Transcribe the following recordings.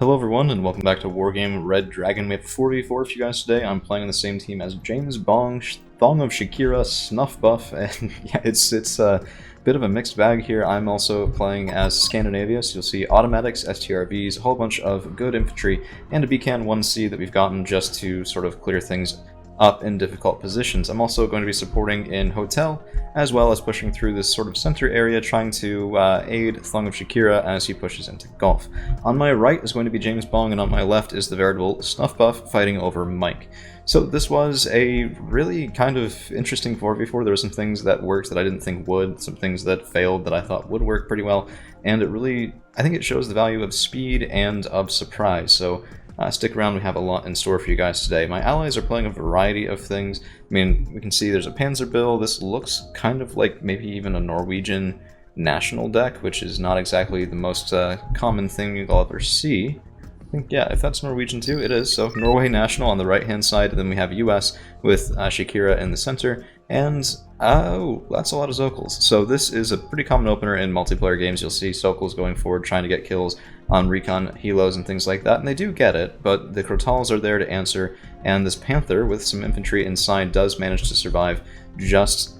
Hello everyone, and welcome back to Wargame Red Dragon. We have 4v4 for you guys today. I'm playing on the same team as James Bong, Thong of Shakira, Snuff Buff, and yeah, it's a bit of a mixed bag here. I'm also playing as Scandinavia, so you'll see automatics, STRVs, a whole bunch of good infantry, and a BCAN 1C that we've gotten just to sort of clear things up in difficult positions. I'm also going to be supporting in Hotel, as well as pushing through this sort of center area, trying to aid Thong of Shakira as he pushes into Golf. On my right is going to be James Bong, and on my left is the veritable Snuff Buff fighting over Mike. So this was a really kind of interesting 4v4. There were some things that worked that I didn't think would, some things that failed that I thought would work pretty well, and it really, I think it shows the value of speed and of surprise. So stick around, we have a lot in store for you guys today. My allies are playing a variety of things. I mean, we can see there's a Panzer Bill. This looks kind of like maybe even a Norwegian national deck, which is not exactly the most common thing you'll ever see. I think, yeah, if that's Norwegian too, it is. So Norway national on the right-hand side, and then we have US with Shakira in the center, and oh, that's a lot of Zokals. So this is a pretty common opener in multiplayer games. You'll see Zokals going forward, trying to get kills on recon helos and things like that, and they do get it, but the Crotals are there to answer, and this Panther with some infantry inside does manage to survive just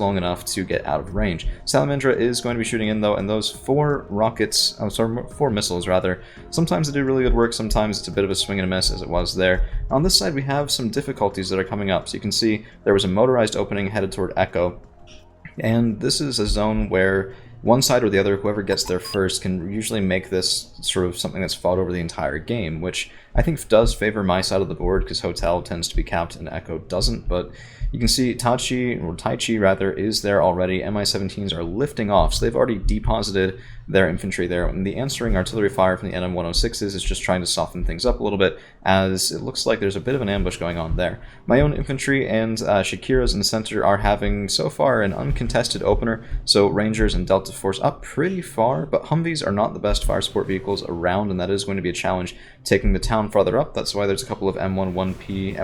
long enough to get out of range. Salamandra is going to be shooting in though, and those four missiles rather, sometimes they do really good work, sometimes it's a bit of a swing and a miss as it was there. On this side we have some difficulties that are coming up. So you can see there was a motorized opening headed toward Echo, and this is a zone where one side or the other, whoever gets there first, can usually make this sort of something that's fought over the entire game, which I think does favor my side of the board because Hotel tends to be capped and Echo doesn't. But you can see Tai Chi rather, is there already. Mi-17s are lifting off, so they've already deposited their infantry there, and the answering artillery fire from the NM-106s is just trying to soften things up a little bit, as it looks like there's a bit of an ambush going on there. My own infantry and Shakira's in the center are having, so far, an uncontested opener, so Rangers and Delta Force up pretty far, but Humvees are not the best fire support vehicles around, and that is going to be a challenge taking the town farther up. That's why there's a couple of M1IP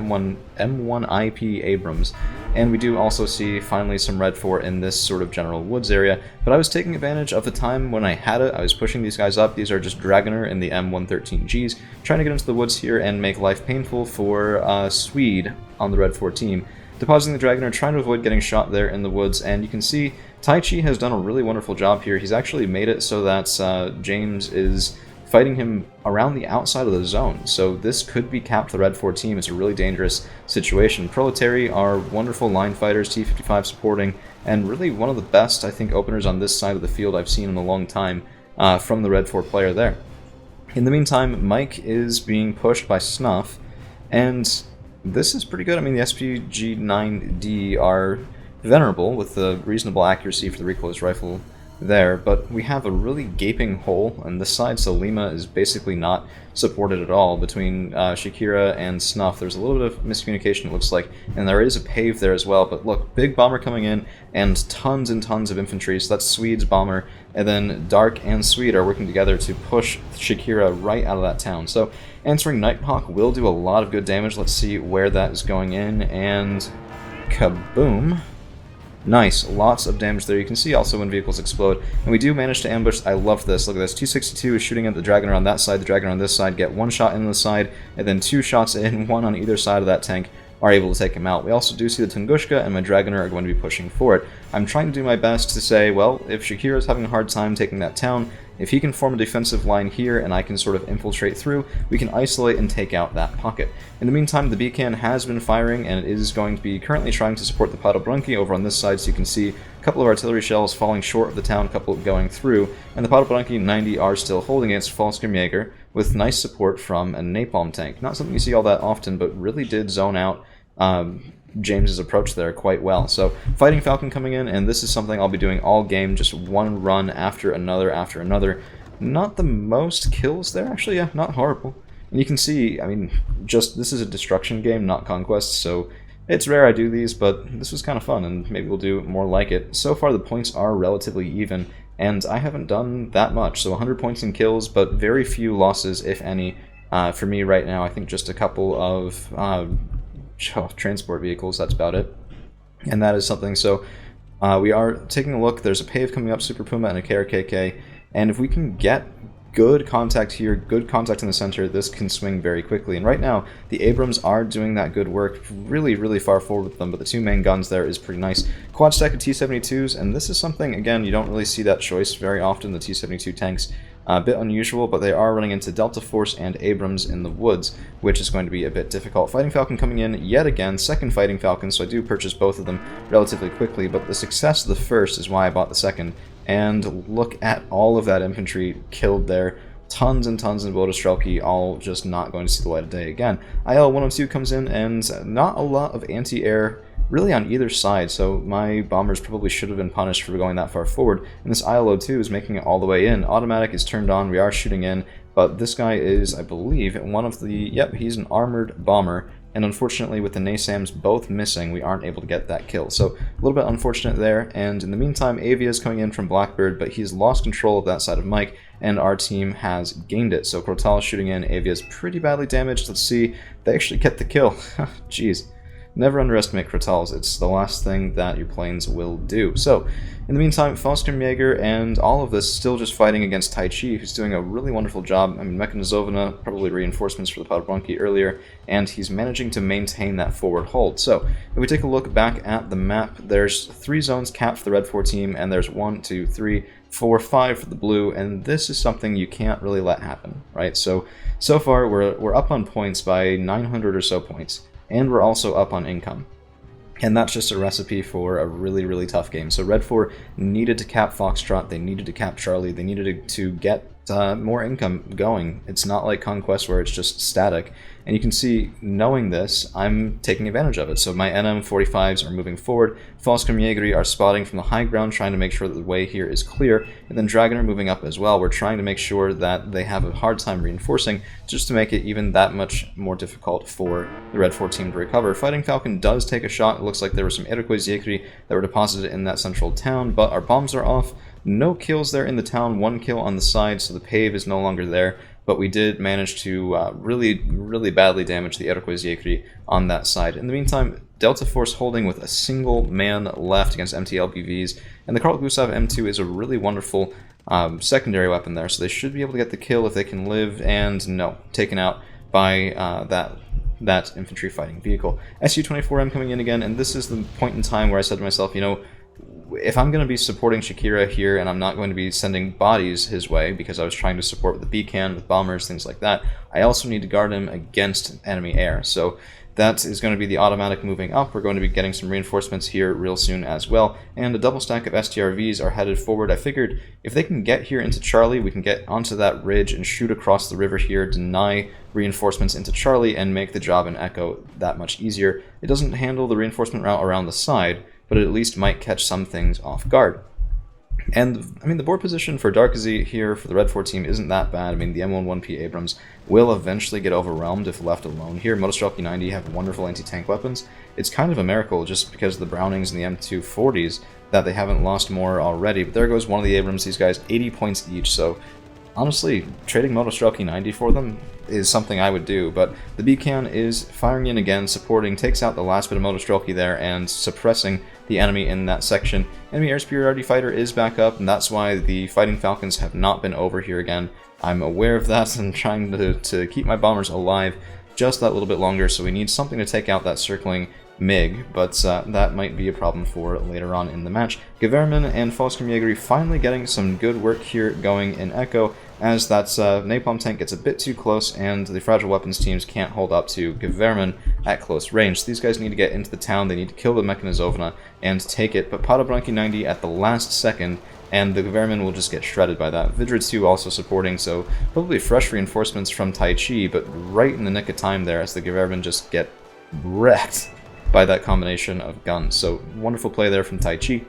Abrams. And we do also see finally some Red 4 in this sort of general woods area, but I was taking advantage of the time when I had it. I was pushing these guys up. These are just Dragoner in the M113Gs, trying to get into the woods here and make life painful for Swede on the Red 4 team. Depositing the Dragoner, trying to avoid getting shot there in the woods, and you can see Tai Chi has done a really wonderful job here. He's actually made it so that James is fighting him around the outside of the zone, so this could be capped the Red 4 team. It's a really dangerous situation. Proletary are wonderful line fighters, T-55 supporting, and really one of the best, I think, openers on this side of the field I've seen in a long time from the Red 4 player there. In the meantime, Mike is being pushed by Snuff, and this is pretty good. I mean, the SPG-9D are venerable with the reasonable accuracy for the recoilless rifle there, but we have a really gaping hole, and this side, Salima, is basically not supported at all between Shakira and Snuff. There's a little bit of miscommunication, it looks like, and there is a pave there as well, but look, big bomber coming in, and tons of infantry, so that's Swede's bomber, and then Dark and Swede are working together to push Shakira right out of that town. So answering Nighthawk will do a lot of good damage. Let's see where that is going in, and kaboom. Nice, lots of damage there. You can see also when vehicles explode, and we do manage to ambush. I love this. Look at this. 262 is shooting at the Dragoner on that side, the Dragoner on this side, get one shot in the side, and then two shots in, one on either side of that tank, are able to take him out. We also do see the Tunguska and my Dragoner are going to be pushing forward. I'm trying to do my best to say, well, if Shakira is having a hard time taking that town, if he can form a defensive line here and I can sort of infiltrate through, we can isolate and take out that pocket. In the meantime, the BCAN has been firing, and it is going to be currently trying to support the Padobranki over on this side, so you can see a couple of artillery shells falling short of the town, a couple going through, and the Padobranki 90 are still holding against Fallskirmjäger with nice support from a napalm tank. Not something you see all that often, but really did zone out James's approach there quite well. So Fighting Falcon coming in, and this is something I'll be doing all game, just one run after another after another. Not the most kills there, actually, yeah, not horrible. And you can see, I mean, just this is a destruction game, not conquest, so it's rare I do these, but this was kind of fun, and maybe we'll do more like it. So far the points are relatively even, and I haven't done that much, so 100 points in kills, but very few losses, if any, for me right now. I think just a couple of transport vehicles, that's about it. And that is something, so we are taking a look. There's a pave coming up, Super Puma and a KRKK, and if we can get good contact here, good contact in the center. This can swing very quickly, and right now the Abrams are doing that good work, really far forward with them, but the two main guns there is pretty nice. Quad stack of T-72s, and this is something, again, you don't really see that choice very often, the T-72 tanks. A bit unusual, but they are running into Delta Force and Abrams in the woods, which is going to be a bit difficult. Fighting Falcon coming in yet again, second Fighting Falcon, so I do purchase both of them relatively quickly, but the success of the first is why I bought the second. And look at all of that infantry killed there. Tons and tons of Bodestrelki, all just not going to see the light of day again. IL-102 comes in, and not a lot of anti-air really on either side, so my bombers probably should have been punished for going that far forward. And this IL-02 is making it all the way in. Automatic is turned on, we are shooting in, but this guy is, I believe, one of the... Yep, he's an armored bomber. And unfortunately, with the NASAMs both missing, we aren't able to get that kill. So, a little bit unfortunate there, and in the meantime, Avia is coming in from Blackbird, but he's lost control of that side of Mike, and our team has gained it. So, Crotal is shooting in, Avia is pretty badly damaged. Let's see, they actually get the kill. Jeez. Never underestimate Crotals, it's the last thing that your planes will do. So, in the meantime, Faustgrimjäger and all of this still just fighting against Tai Chi, who's doing a really wonderful job. I mean, Mechanizovna, probably reinforcements for the Podbronki earlier, and he's managing to maintain that forward hold. So, if we take a look back at the map, there's 3 zones capped for the Red 4 team, and there's 1, 2, 3, 4, 5 for the blue, and this is something you can't really let happen, right? So far, we're up on points by 900 or so points. And we're also up on income. And that's just a recipe for a really tough game. So Red 4 needed to cap Foxtrot, they needed to cap Charlie, they needed to get more income going. It's not like Conquest where it's just static. And you can see, knowing this, I'm taking advantage of it. So my NM45s are moving forward, Faustgrimjäger are spotting from the high ground, trying to make sure that the way here is clear, and then Dragon are moving up as well. We're trying to make sure that they have a hard time reinforcing, just to make it even that much more difficult for the Red 4 team to recover. Fighting Falcon does take a shot. It looks like there were some Iroquois Yekri that were deposited in that central town, but our bombs are off. No kills there in the town, 1 kill on the side, so the pave is no longer there. But we did manage to really badly damage the Iroquois Yekri on that side. In the meantime, Delta Force holding with a single man left against MTLBVs, and the Carl Gustav M2 is a really wonderful secondary weapon there, so they should be able to get the kill if they can live, and no, taken out by that infantry fighting vehicle. Su-24M coming in again, and this is the point in time where I said to myself, you know, if I'm going to be supporting Shakira here and I'm not going to be sending bodies his way because I was trying to support with the B-can, with bombers, things like that, I also need to guard him against enemy air. So that is going to be the automatic moving up. We're going to be getting some reinforcements here real soon as well. And a double stack of STRVs are headed forward. I figured if they can get here into Charlie, we can get onto that ridge and shoot across the river here, deny reinforcements into Charlie, and make the job in Echo that much easier. It doesn't handle the reinforcement route around the side, but it at least might catch some things off guard. And, I mean, the board position for Darkazy here for the Red 4 team isn't that bad. I mean, the M11P Abrams will eventually get overwhelmed if left alone here. Motostrelki 90 have wonderful anti-tank weapons. It's kind of a miracle just because of the Brownings and the M240s that they haven't lost more already. But there goes one of the Abrams, these guys, 80 points each, so honestly, trading Motostrelki 90 for them is something I would do, but the B-can is firing in again, supporting, takes out the last bit of Motostrelki there, and suppressing the enemy in that section. Enemy air superiority fighter is back up, and that's why the Fighting Falcons have not been over here again. I'm aware of that and trying to keep my bombers alive just that little bit longer, so we need something to take out that circling MiG, but that might be a problem for later on in the match. Geverman and Faustgrimjäger finally getting some good work here going in Echo, as that napalm tank gets a bit too close and the fragile weapons teams can't hold up to Geverman at close range. So these guys need to get into the town, they need to kill the Mechanizovna and take it, but Podobranki 90 at the last second, and the Geverman will just get shredded by that. Vidrid 2 also supporting, so probably fresh reinforcements from Tai Chi, but right in the nick of time there as the Geverman just get wrecked by that combination of guns. So wonderful play there from Tai Chi.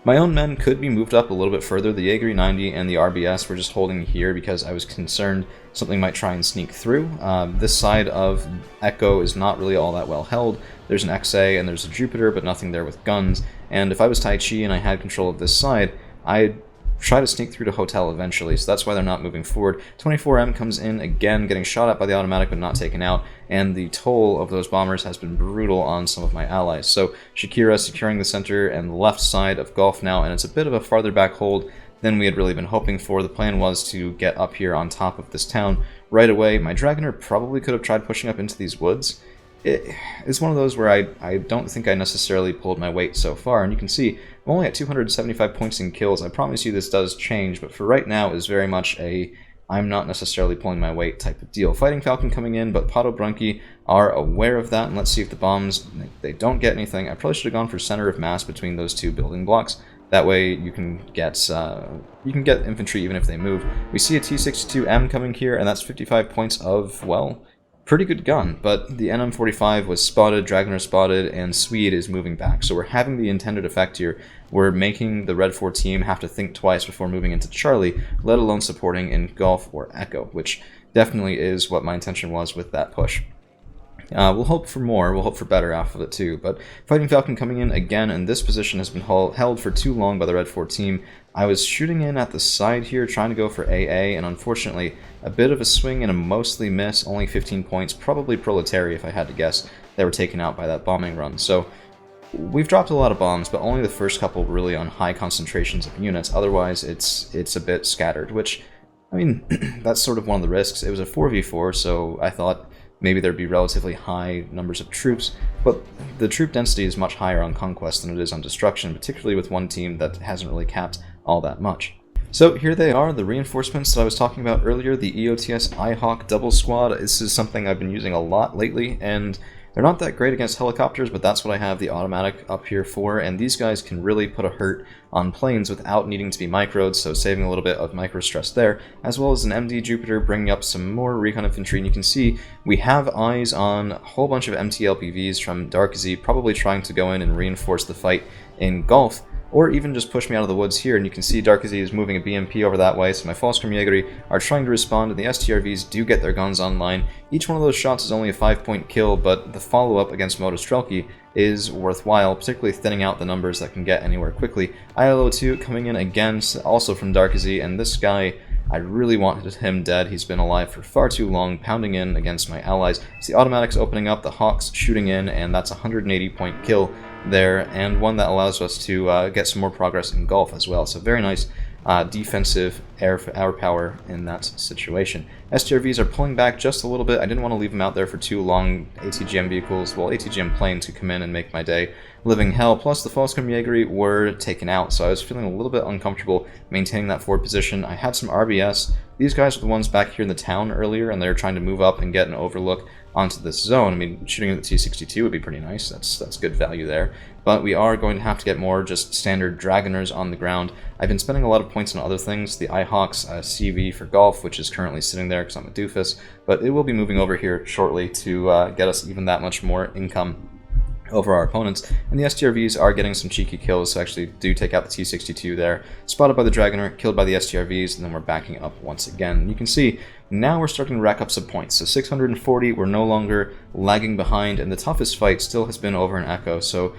My own men could be moved up a little bit further. The Jaeger 90 and the RBS were just holding here because I was concerned something might try and sneak through. This side of Echo is not really all that well held. There's an XA and there's a Jupiter, but nothing there with guns. And if I was Tai Chi and I had control of this side, I'd try to sneak through to Hotel eventually, so that's why they're not moving forward. 24M comes in again, getting shot at by the automatic but not taken out, and the toll of those bombers has been brutal on some of my allies. So Shakira securing the center and left side of Gulf now, and it's a bit of a farther back hold than we had really been hoping for. The plan was to get up here on top of this town right away. My Dragoner probably could have tried pushing up into these woods. It's one of those where I don't think I necessarily pulled my weight so far, and you can see I'm only at 275 points in kills. I promise you this does change, but for right now is very much a I'm not necessarily pulling my weight type of deal. Fighting Falcon coming in, but Podobrunki are aware of that, and let's see if the bombs, they don't get anything. I probably should have gone for center of mass between those two building blocks. That way you can get infantry even if they move. We see a T-62M coming here, and that's 55 points of, well, pretty good gun, but the NM45 was spotted, Dragoner spotted, and Swede is moving back. So we're having the intended effect here. We're making the Red 4 team have to think twice before moving into Charlie, let alone supporting in Golf or Echo, which definitely is what my intention was with that push. We'll hope for more, we'll hope for better off of it too, but Fighting Falcon coming in again, and this position has been held for too long by the Red 4 team. I was shooting in at the side here, trying to go for AA, and unfortunately, a bit of a swing and a mostly miss, only 15 points, probably Proletary if I had to guess. They were taken out by that bombing run, so we've dropped a lot of bombs, but only the first couple really on high concentrations of units, otherwise it's a bit scattered, which, I mean, that's sort of one of the risks. It was a 4v4, so I thought maybe there'd be relatively high numbers of troops, but the troop density is much higher on Conquest than it is on Destruction, particularly with one team that hasn't really capped all that much. So here they are, the reinforcements that I was talking about earlier, the EOTS IHawk double squad. This is something I've been using a lot lately, and they're not that great against helicopters, but that's what I have the automatic up here for, and these guys can really put a hurt on planes without needing to be microed, so saving a little bit of micro stress there, as well as an MD Jupiter bringing up some more recon infantry, and you can see we have eyes on a whole bunch of MT-LPVs from Darkzy, probably trying to go in and reinforce the fight in Gulf, or even just push me out of the woods here, and you can see Darkzy is moving a BMP over that way, so my Fallskärmjägeri are trying to respond, and the STRVs do get their guns online. Each one of those shots is only a 5-point kill, but the follow-up against Motostrelki is worthwhile, particularly thinning out the numbers that can get anywhere quickly. ILO2 coming in again, also from Darkzy, and this guy, I really wanted him dead. He's been alive for far too long, pounding in against my allies. It's the automatics opening up, the Hawks shooting in, and that's a 180-point kill there, and one that allows us to get some more progress in Gulf as well. So very nice defensive air power in that situation. STRVs are pulling back just a little bit. I didn't want to leave them out there for too long. ATGM vehicles, well, ATGM planes could come in and make my day living hell. Plus the Fallskärmjägeri were taken out, so I was feeling a little bit uncomfortable maintaining that forward position. I had some RBS. These guys were the ones back here in the town earlier, and they were trying to move up and get an overlook onto this zone. I mean, shooting at the T-62 would be pretty nice. That's good value there. But we are going to have to get more just standard Dragoners on the ground. I've been spending a lot of points on other things. The iHawk's CV for Golf, which is currently sitting there because I'm a doofus, but it will be moving over here shortly to get us even that much more income over our opponents, and the STRVs are getting some cheeky kills, so actually do take out the T-62 there. Spotted by the Dragoner, killed by the STRVs, and then we're backing up once again. And you can see, now we're starting to rack up some points. So 640, we're no longer lagging behind, and the toughest fight still has been over in Echo, so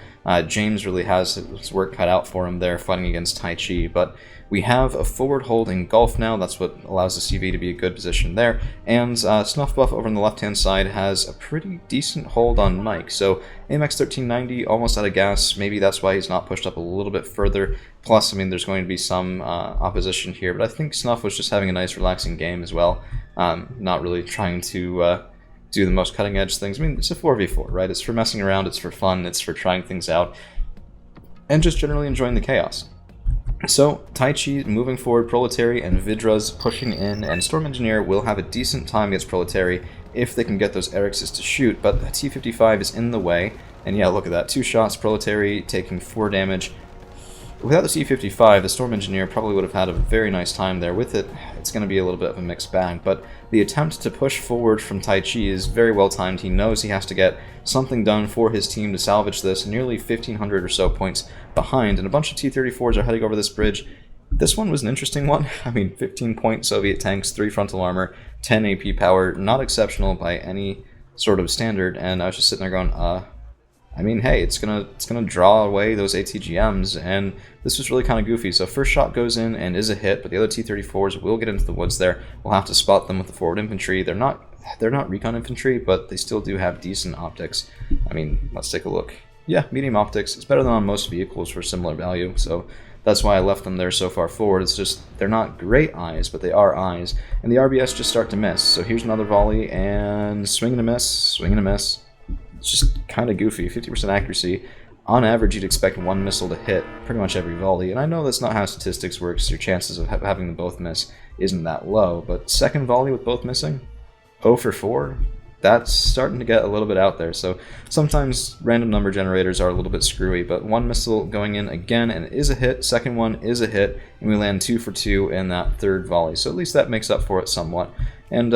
James really has his work cut out for him there, fighting against Tai Chi, but we have a forward hold in Gulf now. That's what allows the CV to be a good position there. And Snuff Buff over on the left-hand side has a pretty decent hold on Mike. So AMX 1390 almost out of gas. Maybe that's why he's not pushed up a little bit further. Plus, I mean, there's going to be some opposition here. But I think Snuff was just having a nice, relaxing game as well. Not really trying to do the most cutting-edge things. I mean, it's a 4v4, right? It's for messing around. It's for fun. It's for trying things out. And just generally enjoying the chaos. So, Tai Chi moving forward, Proletary and Vidra's pushing in, and Storm Engineer will have a decent time against Proletary if they can get those Erixes to shoot, but the T-55 is in the way, and yeah, look at that, 2 shots, Proletary taking 4 damage. Without the T-55, the Storm Engineer probably would have had a very nice time there. With it, it's going to be a little bit of a mixed bag, but the attempt to push forward from Tai Chi is very well timed. He knows he has to get something done for his team to salvage this, nearly 1,500 or so points behind, and a bunch of T-34s are heading over this bridge. This one was an interesting one. I mean, 15-point Soviet tanks, 3 frontal armor, 10 AP power, not exceptional by any sort of standard, and I was just sitting there going, I mean, hey, it's gonna draw away those ATGMs, and this was really kind of goofy. So first shot goes in and is a hit, but the other T-34s will get into the woods there. We'll have to spot them with the forward infantry. They're not recon infantry, but they still do have decent optics. I mean, let's take a look. Yeah, medium optics. It's better than on most vehicles for similar value, so That's why I left them there so far forward. It's just, they're not great eyes, but they are eyes. And the RBS just start to miss. So here's another volley, and swing and a miss, swing and a miss. It's just kind of goofy, 50% accuracy. On average, you'd expect one missile to hit pretty much every volley, and I know that's not how statistics works. Your chances of having them both miss isn't that low, but second volley with both missing? 0 for 4? That's starting to get a little bit out there, so sometimes random number generators are a little bit screwy, but one missile going in again, and it is a hit, second one is a hit, and we land 2 for 2 in that third volley, so at least that makes up for it somewhat. And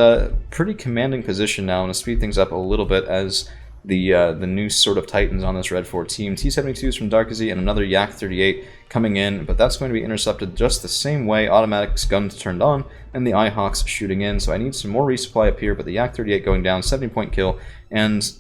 pretty commanding position now, and to speed things up a little bit as the new sort of titans on this Red 4 team. T-72s from Darkazy and another Yak-38 coming in, but that's going to be intercepted just the same way. Automatic's guns turned on, and the Ihawks shooting in, so I need some more resupply up here, but the Yak-38 going down, 70-point kill, and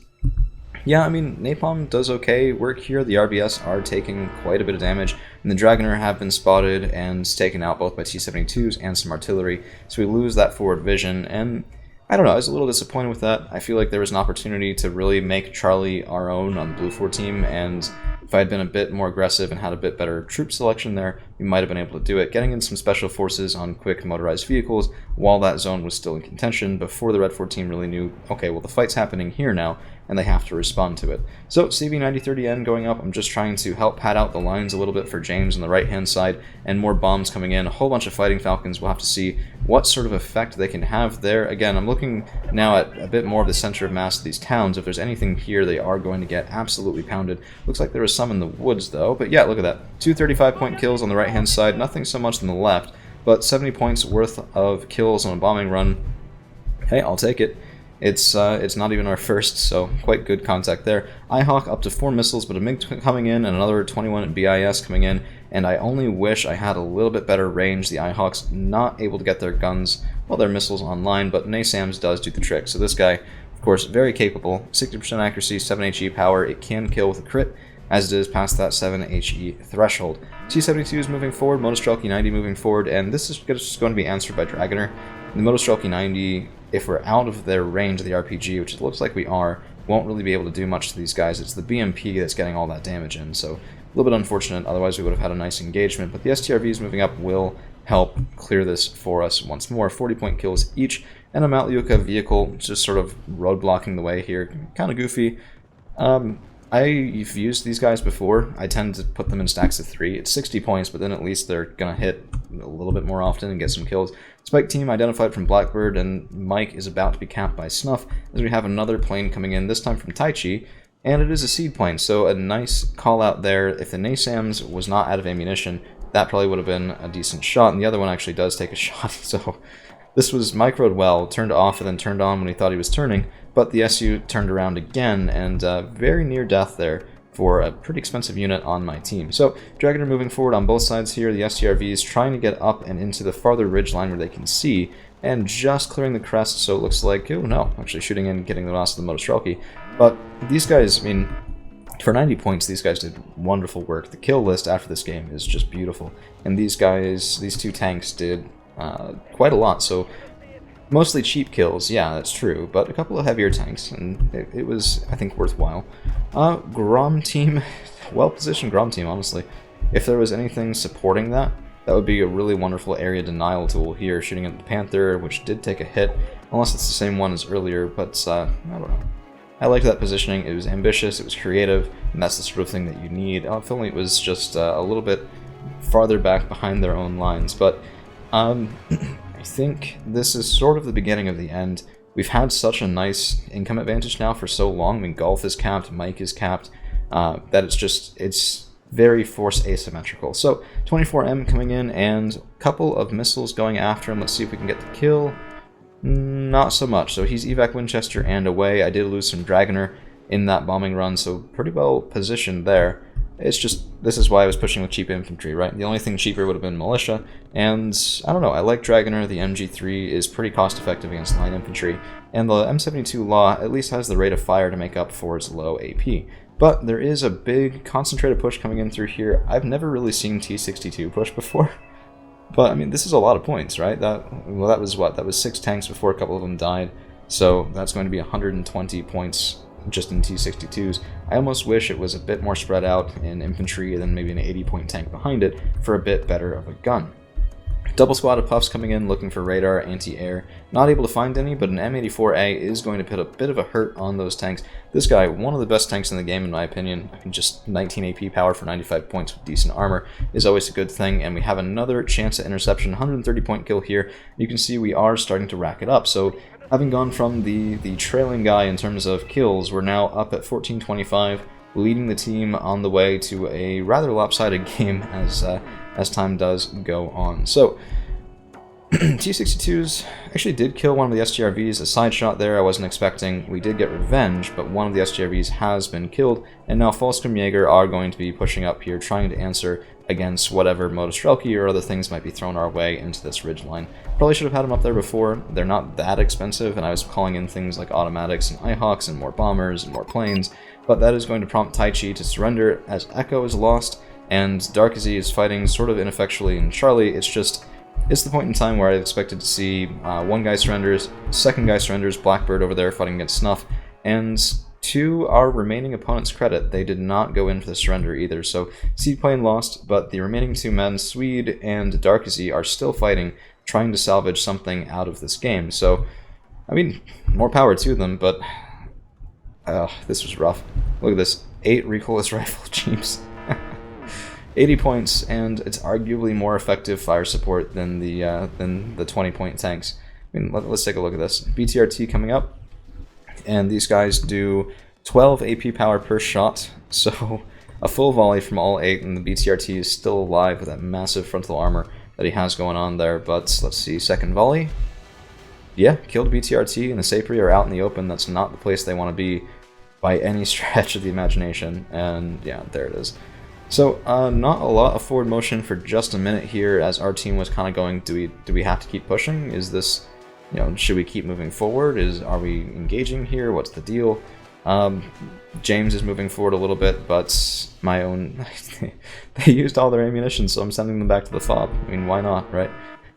yeah, I mean, Napalm does okay work here. The RBS are taking quite a bit of damage, and the Dragoner have been spotted and taken out both by T-72s and some artillery, so we lose that forward vision, and I don't know, I was a little disappointed with that. I feel like there was an opportunity to really make Charlie our own on the Blue 4 team, and if I had been a bit more aggressive and had a bit better troop selection there, we might have been able to do it. Getting in some special forces on quick motorized vehicles while that zone was still in contention before the Red 4 team really knew, okay, well the fight's happening here now, and they have to respond to it. So CV-9030N going up, I'm just trying to help pad out the lines a little bit for James on the right-hand side, and more bombs coming in, a whole bunch of Fighting Falcons. We'll have to see what sort of effect they can have there. Again, I'm looking now at a bit more of the center of mass of these towns. If there's anything here, they are going to get absolutely pounded. Looks like there was some in the woods, though, but yeah, look at that. 2 35-point kills on the right-hand side, nothing so much on the left, but 70 points worth of kills on a bombing run. Hey, I'll take it. It's not even our first, so quite good contact there. Ihawk up to 4 missiles, but a MiG coming in, and another 21 BIS coming in, and I only wish I had a little bit better range. The Ihawks not able to get their guns, well, their missiles online, but NASAMS does do the trick. So this guy, of course, very capable, 60% accuracy, 7 HE power, it can kill with a crit, as it is past that 7 HE threshold. T-72 is moving forward, Motostrelky 90 moving forward, and this is just going to be answered by Dragoner. The Motostrelky 90, if we're out of their range of the RPG, which it looks like we are, won't really be able to do much to these guys. It's the BMP that's getting all that damage in, so a little bit unfortunate, otherwise we would have had a nice engagement, but the STRVs moving up will help clear this for us once more. 40-point kills each, and a Matyuka vehicle just sort of roadblocking the way here. Kind of goofy. I've used these guys before. I tend to put them in stacks of 3. It's 60 points, but then at least they're going to hit a little bit more often and get some kills. Spike team identified from Blackbird, and Mike is about to be capped by Snuff, as we have another plane coming in, this time from Taichi, and it is a seed plane, so a nice call out there. If the NASAMS was not out of ammunition, that probably would have been a decent shot, and the other one actually does take a shot, so this was microed well, turned off and then turned on when he thought he was turning, but the SU turned around again, and very near death there for a pretty expensive unit on my team. So Dragoner moving forward on both sides here, the STRVs trying to get up and into the farther ridge line where they can see, and just clearing the crest, so it looks like, oh no, actually shooting in, getting the loss of the Motostrelky. But these guys, I mean, for 90 points, these guys did wonderful work. The kill list after this game is just beautiful, and these guys, these two tanks did quite a lot, so mostly cheap kills, yeah, that's true, but a couple of heavier tanks, and it was, I think, worthwhile. Grom team, well-positioned Grom team, honestly. If there was anything supporting that, that would be a really wonderful area denial tool here, shooting at the Panther, which did take a hit, unless it's the same one as earlier, but I don't know. I liked that positioning. It was ambitious, it was creative, and that's the sort of thing that you need. If only it was just a little bit farther back behind their own lines, but I think this is sort of the beginning of the end. We've had such a nice income advantage now for so long. I mean, Golf is capped, Mike is capped, that it's very force asymmetrical. So 24M coming in and a couple of missiles going after him. Let's see if we can get the kill. Not so much. So he's evac Winchester and away. I did lose some Dragoner in that bombing run, so pretty well positioned there. It's just, this is why I was pushing with cheap infantry, right? The only thing cheaper would have been militia, and I don't know, I like Dragoner. The MG3 is pretty cost effective against light infantry, and the M72 Law at least has the rate of fire to make up for its low AP. But there is a big concentrated push coming in through here. I've never really seen T62 push before, but I mean, this is a lot of points, right? That was what? That was 6 tanks before a couple of them died, so that's going to be 120 points just in T-62s. I almost wish it was a bit more spread out in infantry and then maybe an 80-point tank behind it for a bit better of a gun. Double squad of puffs coming in looking for radar, anti-air. Not able to find any, but an M84A is going to put a bit of a hurt on those tanks. This guy, one of the best tanks in the game in my opinion. I mean, just 19 AP power for 95 points with decent armor is always a good thing, and we have another chance at interception, 130 point kill here. You can see we are starting to rack it up, so having gone from the trailing guy in terms of kills, we're now up at 1425, leading the team on the way to a rather lopsided game as time does go on. So, T-62s actually did kill one of the STRVs, a side shot there I wasn't expecting. We did get revenge, but one of the STRVs has been killed, and now Volksturm Jaeger are going to be pushing up here, trying to answer against whatever Motostrelki or other things might be thrown our way into this ridgeline. Probably should have had them up there before. They're not that expensive, and I was calling in things like automatics and IHawks and more bombers and more planes, but that is going to prompt Taichi to surrender as Echo is lost, and Darkazy is fighting sort of ineffectually in Charlie. It's the point in time where I expected to see one guy surrenders, second guy surrenders, Blackbird over there fighting against Snuff, and to our remaining opponent's credit, they did not go in for the surrender either. So Seaplane lost, but the remaining two men, Swede and Darkazy, are still fighting, trying to salvage something out of this game. So, I mean, more power to them, but this was rough. Look at this, 8 recoilless rifle jeeps. 80 points, and it's arguably more effective fire support than the 20-point tanks. I mean, let's take a look at this. BTRT coming up, and these guys do 12 AP power per shot, so a full volley from all 8, and the BTRT is still alive with that massive frontal armor that he has going on there. But let's see, second volley. Yeah, killed BTRT, and the Sapri are out in the open. That's not the place they want to be by any stretch of the imagination, and yeah, there it is. So, not a lot of forward motion for just a minute here, as our team was kind of going, do we have to keep pushing? Is this, should we keep moving forward? Are we engaging here? What's the deal? James is moving forward a little bit, but my own, they used all their ammunition, so I'm sending them back to the fob. I mean, why not, right?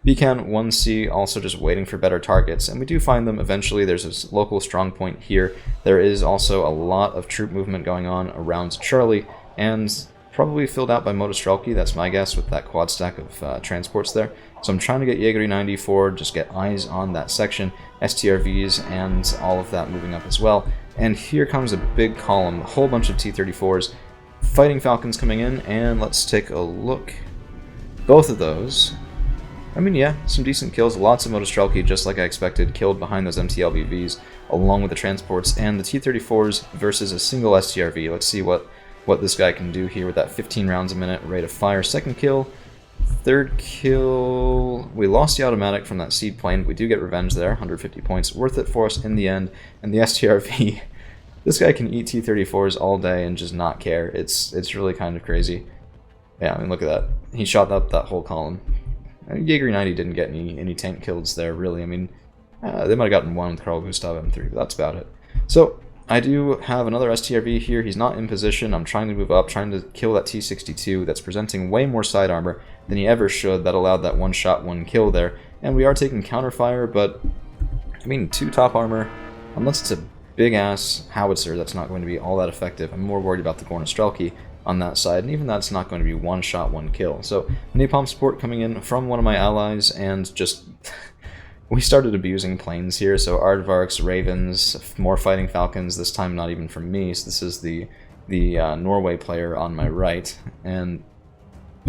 BCAN 1C also just waiting for better targets, and we do find them eventually. There's this local strong point here. There is also a lot of troop movement going on around Charlie, and probably filled out by Motostrelki, that's my guess, with that quad stack of transports there. So I'm trying to get Jaeger 90 forward, just get eyes on that section, STRVs, and all of that moving up as well. And here comes a big column, a whole bunch of T-34s, fighting Falcons coming in, and let's take a look. Both of those, I mean, yeah, some decent kills, lots of Motostrelki, just like I expected, killed behind those MTLBVs, along with the transports, and the T-34s versus a single STRV. Let's see what this guy can do here with that 15 rounds a minute rate of fire. Second kill, third kill, we lost the automatic from that seed plane. We do get revenge there, 150 points, worth it for us in the end. And the STRV, this guy can eat T-34s all day and just not care. It's really kind of crazy. Yeah, I mean, look at that. He shot up that whole column. Jaeger 90 didn't get any tank kills there, really. I mean, they might have gotten one with Carl Gustav M3, but that's about it. So, I do have another STRV here. He's not in position. I'm trying to move up, trying to kill that T-62 that's presenting way more side armor than he ever should. That allowed that one shot, one kill there. And we are taking counterfire, but, I mean, 2 top armor, unless it's a big-ass howitzer, that's not going to be all that effective. I'm more worried about the Gornostrelki on that side, and even that's not going to be one shot, one kill. So, napalm support coming in from one of my allies, and just... we started abusing planes here, so Aardvarks, Ravens, more fighting Falcons, this time not even from me, so this is the Norway player on my right, and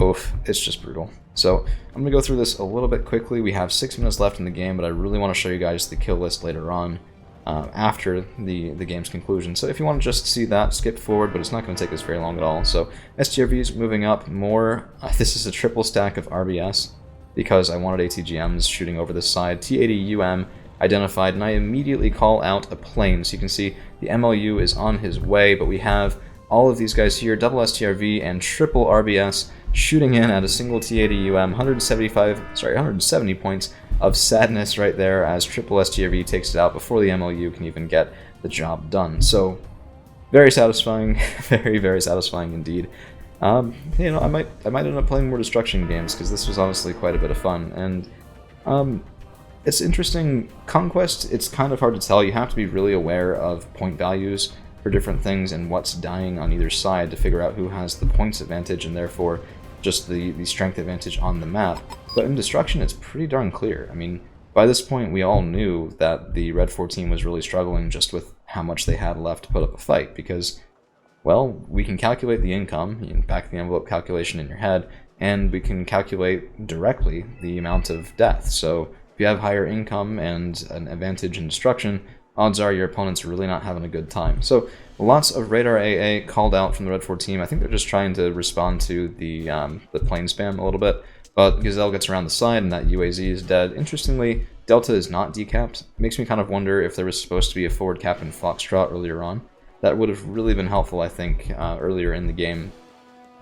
oof, it's just brutal. So I'm going to go through this a little bit quickly. We have 6 minutes left in the game, but I really want to show you guys the kill list later on, after the game's conclusion. So if you want to just see that, skip forward, but it's not going to take us very long at all. So STRVs moving up more, this is a triple stack of RBS, because I wanted ATGMs shooting over this side. T-80UM identified, and I immediately call out a plane. So you can see the MLU is on his way, but we have all of these guys here, double STRV and triple RBS, shooting in at a single T-80UM, 170 points of sadness right there, as triple STRV takes it out before the MLU can even get the job done. So, very satisfying, very, very satisfying indeed. I might end up playing more destruction games, because this was honestly quite a bit of fun, and it's interesting. Conquest, it's kind of hard to tell. You have to be really aware of point values for different things and what's dying on either side to figure out who has the points advantage and therefore just the strength advantage on the map. But in Destruction, it's pretty darn clear. I mean, by this point, we all knew that the Red 4 team was really struggling just with how much they had left to put up a fight, because, well, we can calculate the income, back-of-the-envelope calculation in your head, and we can calculate directly the amount of death. So if you have higher income and an advantage in Destruction, odds are your opponent's really not having a good time. So lots of radar AA called out from the Red 4 team. I think they're just trying to respond to the plane spam a little bit. But Gazelle gets around the side and that UAZ is dead. Interestingly, Delta is not decapped. It makes me kind of wonder if there was supposed to be a forward cap in Foxtrot earlier on. That would have really been helpful, I think, earlier in the game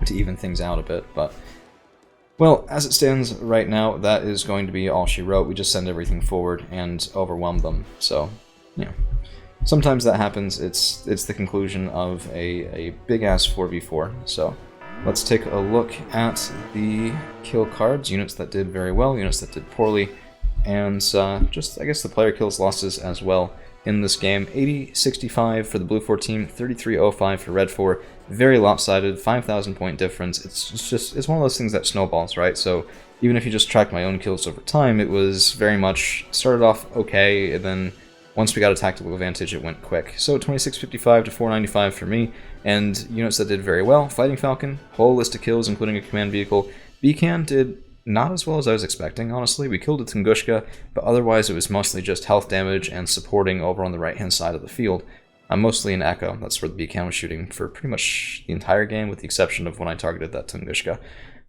to even things out a bit. But, well, as it stands right now, that is going to be all she wrote. We just send everything forward and overwhelm them. So, yeah. Sometimes that happens. It's the conclusion of a big-ass 4v4. So let's take a look at the kill cards, units that did very well, units that did poorly, and just, I guess, the player kills losses as well in this game. 80-65 for the Blue 4 team, 33-05 for Red 4. Very lopsided, 5,000 point difference. It's one of those things that snowballs, right? So even if you just track my own kills over time, it was very much started off okay, and then once we got a tactical advantage, it went quick. So 26-55 to 495 for me, and units that did very well. Fighting Falcon, whole list of kills, including a command vehicle. Beacon did not as well as I was expecting, honestly. We killed a Tunguska, but otherwise it was mostly just health damage and supporting over on the right-hand side of the field. Mostly in Echo, that's where the Beacon was shooting for pretty much the entire game, with the exception of when I targeted that Tunguska.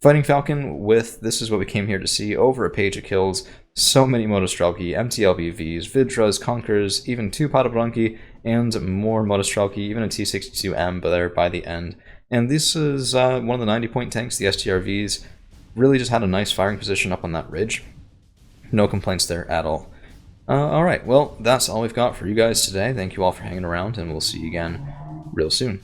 Fighting Falcon with, this is what we came here to see, over a page of kills, so many Motostrelki, MTLBVs, Vidras, Conquerors, even 2 Padabranki, and more Motostrelki, even a T-62M, but they're by the end. And this is one of the 90-point tanks, the STRVs, really just had a nice firing position up on that ridge. No complaints there at all. Alright, well, that's all we've got for you guys today. Thank you all for hanging around, and we'll see you again real soon.